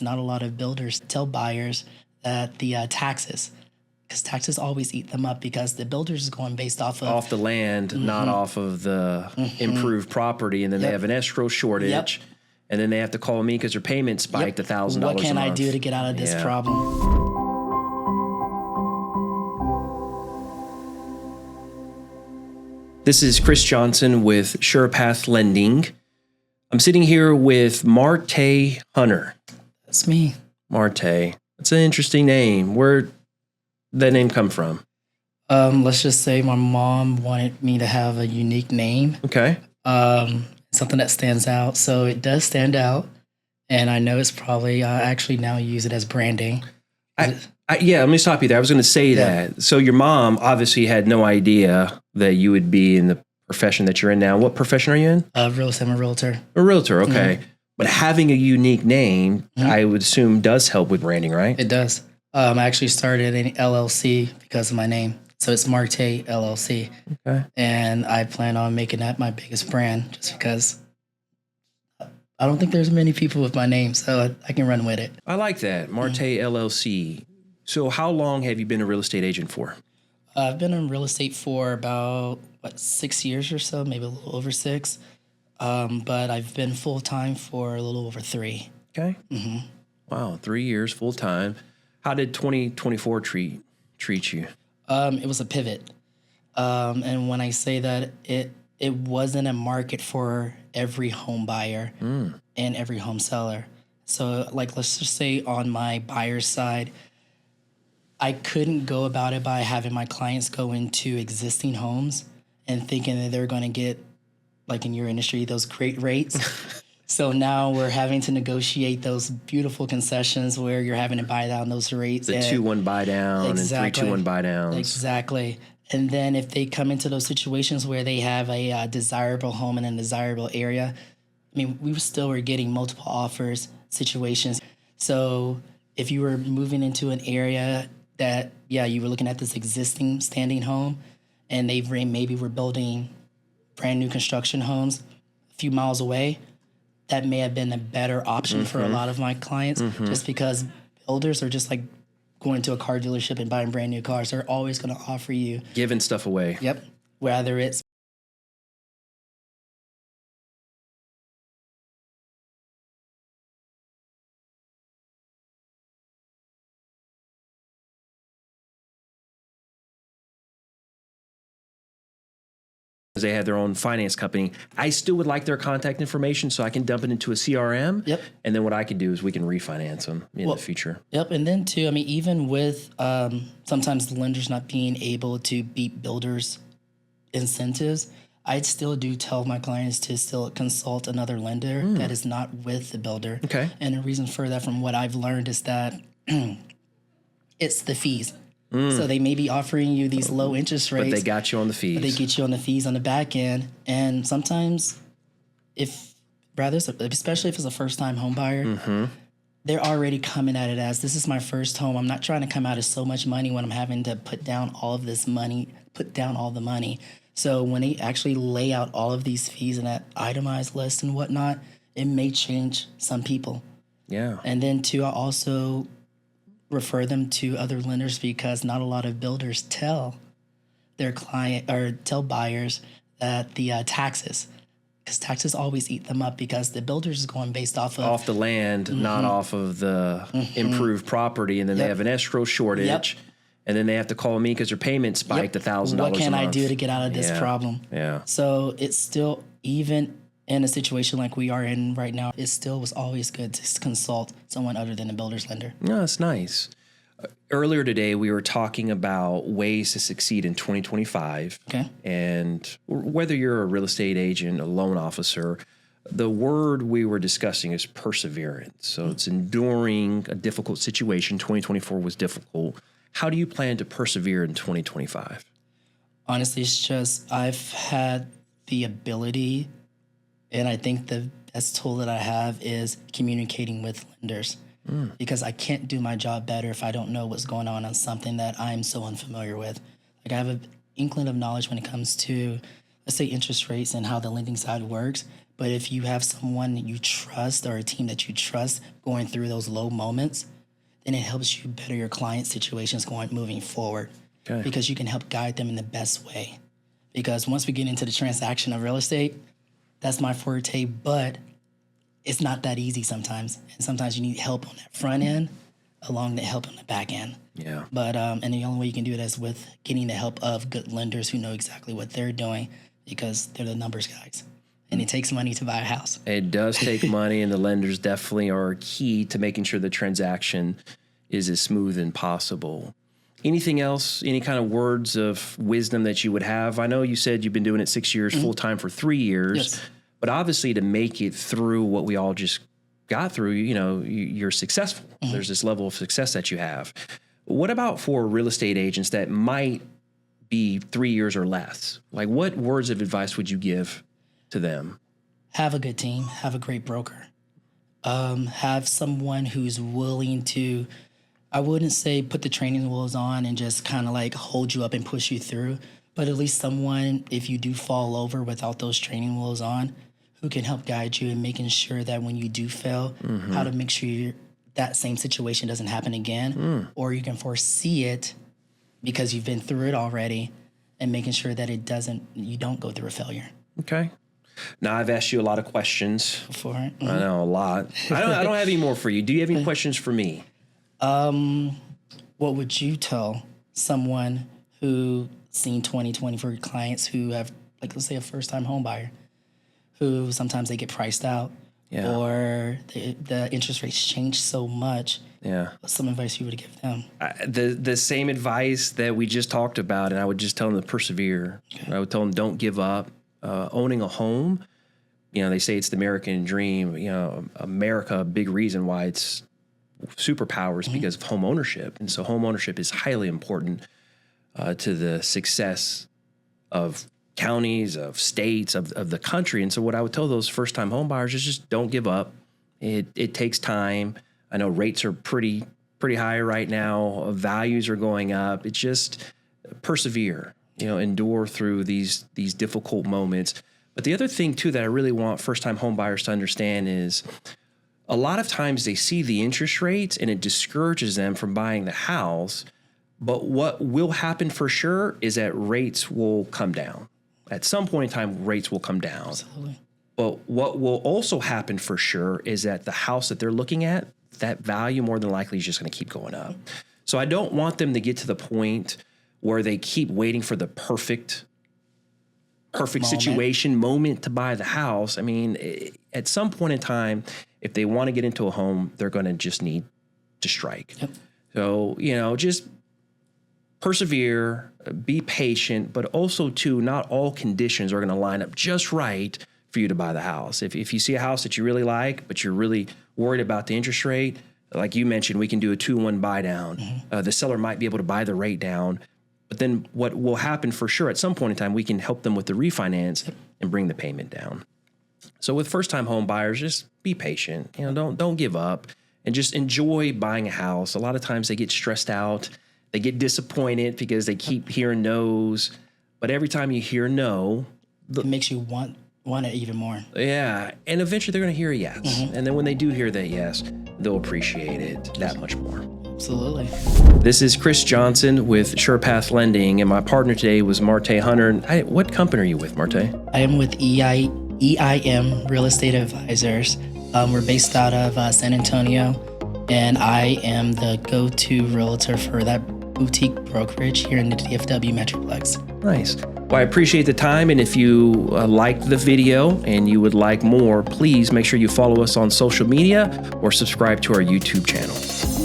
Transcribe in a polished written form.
Not a lot of builders tell buyers that the taxes, because taxes always eat them up because the builders is going based off the land, not off of the improved property, and then they have an escrow shortage, and then they have to call me because their payment spiked $1,000 a month. What can I do to get out of this problem? This is Chris Johnson with SurePath Lending. I'm sitting here with Martae Hunter. That's me. Martae. That's an interesting name. Where'd that name come from? Let's just say my mom wanted me to have a unique name. Okay. Something that stands out. So it does stand out. And I know it's probably, I actually now use it as branding. Yeah, let me stop you there. I was going to say that. So your mom obviously had no idea that you would be in the profession that you're in now. What profession are you in? I'm a realtor. A realtor, okay. But having a unique name, I would assume, does help with branding, right? It does. I actually started an LLC because of my name. So it's Martae LLC. Okay. And I plan on making that my biggest brand just because I don't think there's many people with my name, so I can run with it. I like that, Martae LLC. So how long have you been a real estate agent for? I've been in real estate for about, 6 years or so, maybe a little over 6. But I've been full-time for a little over 3. Okay. Wow, 3 years full-time. How did 2024 treat you? It was a pivot. And when I say that, it wasn't a market for every home buyer and every home seller. So let's just say on my buyer's side, I couldn't go about it by having my clients go into existing homes and thinking that they're going to get, like in your industry, those great rates. So now we're having to negotiate those beautiful concessions where you're having to buy down those rates. The 2-1 buy down and 3-2-1 buy downs. Exactly. And then if they come into those situations where they have a desirable home in a desirable area, I mean, we still were getting multiple offers situations. So if you were moving into an area that, you were looking at this existing standing home and they maybe were building brand new construction homes a few miles away, that may have been a better option for a lot of my clients just because builders are just like going to a car dealership and buying brand new cars. They're always going to offer you giving stuff away. Yep. Whether it's they have their own finance company. I still would like their contact information so I can dump it into a CRM. Yep. And then what I can do is we can refinance them in the future. Yep. And then too, I mean, even with sometimes the lenders not being able to beat builders' incentives, I still do tell my clients to still consult another lender that is not with the builder. Okay. And the reason for that, from what I've learned, is that it's the fees. So they may be offering you these low interest rates. But they got you on the fees. But they get you on the fees on the back end. And sometimes especially if it's a first-time home buyer, they're already coming at it as, this is my first home. I'm not trying to come out of so much money when I'm having to put down all the money. So when they actually lay out all of these fees in that itemized list and whatnot, it may change some people. Yeah. And then too, I also refer them to other lenders because not a lot of builders tell their client or tell buyers that the taxes, because taxes always eat them up because the builders is going based off the land, not off of the improved property, and then they have an escrow shortage, and then they have to call me because their payment spiked $1,000 a month. What can I do to get out of this problem? Yeah. So it's still, even in a situation like we are in right now, it still was always good to consult someone other than a builder's lender. No, that's nice. Earlier today, we were talking about ways to succeed in 2025. Okay. And whether you're a real estate agent, a loan officer, the word we were discussing is perseverance. So it's enduring a difficult situation. 2024 was difficult. How do you plan to persevere in 2025? Honestly, it's just I've had the ability, and I think the best tool that I have is communicating with lenders. Because I can't do my job better if I don't know what's going on something that I'm so unfamiliar with. Like, I have an inkling of knowledge when it comes to, let's say, interest rates and how the lending side works, But if you have someone you trust or a team that you trust going through those low moments, then it helps you better your client situations moving forward. Okay. Because you can help guide them in the best way. Because once we get into the transaction of real estate, that's my forte, but it's not that easy sometimes. And sometimes you need help on that front end along the help on the back end. Yeah. But and the only way you can do it is with getting the help of good lenders who know exactly what they're doing, because they're the numbers guys. And it takes money to buy a house. It does take money, and the lenders definitely are key to making sure the transaction is as smooth as possible. Anything else, any kind of words of wisdom that you would have? I know you said you've been doing it 6 years, full-time for 3 years. Yes. But obviously to make it through what we all just got through, you're successful. There's this level of success that you have. What about for real estate agents that might be 3 years or less? Like, what words of advice would you give to them? Have a good team. Have a great broker. Have someone who's willing to, I wouldn't say put the training wheels on and just kind of like hold you up and push you through, but at least someone, if you do fall over without those training wheels on, who can help guide you in making sure that when you do fail, how to make sure that same situation doesn't happen again, or you can foresee it because you've been through it already, and making sure that you don't go through a failure. Okay. Now, I've asked you a lot of questions. Before it. I know, a lot. I don't have any more for you. Do you have any questions for me? What would you tell someone who seen 2020 for clients who have, like, let's say a first-time home buyer, who sometimes they get priced out, or the interest rates change so much? Yeah. What's some advice you would give them? The same advice that we just talked about, and I would just tell them to persevere. Okay. I would tell them don't give up. Owning a home, they say it's the American dream. America, a big reason why it's superpower is because of home ownership. And so home ownership is highly important to the success of counties, of states, of the country. And so what I would tell those first-time home buyers is just don't give up. It takes time. I know rates are pretty high right now. Values are going up. It's just persevere. Endure through these difficult moments. But the other thing, too, that I really want first-time home buyers to understand is a lot of times they see the interest rates and it discourages them from buying the house. But what will happen for sure is that rates will come down. At some point in time, rates will come down. Absolutely. But what will also happen for sure is that the house that they're looking at, that value more than likely is just going to keep going up. So I don't want them to get to the point where they keep waiting for the perfect moment to buy the house. I mean, at some point in time, if they want to get into a home, they're going to just need to strike. Yep. So, just persevere, be patient, but also, too, not all conditions are going to line up just right for you to buy the house. If you see a house that you really like, but you're really worried about the interest rate, like you mentioned, we can do a 2-1 buy down. The seller might be able to buy the rate down. But then what will happen for sure at some point in time, we can help them with the refinance and bring the payment down. So with first-time home buyers, just be patient. Don't give up, and just enjoy buying a house. A lot of times they get stressed out. They get disappointed because they keep hearing no's. But every time you hear no, it makes you want it even more. Yeah, and eventually they're going to hear a yes. And then when they do hear that yes, they'll appreciate it that much more. Absolutely. This is Chris Johnson with SurePath Lending, and my partner today was Martae Hunter. What company are you with, Martae? I am with EIM Real Estate Advisors. We're based out of San Antonio, and I am the go-to realtor for that boutique brokerage here in the DFW Metroplex. Nice. Well, I appreciate the time, and if you liked the video and you would like more, please make sure you follow us on social media or subscribe to our YouTube channel.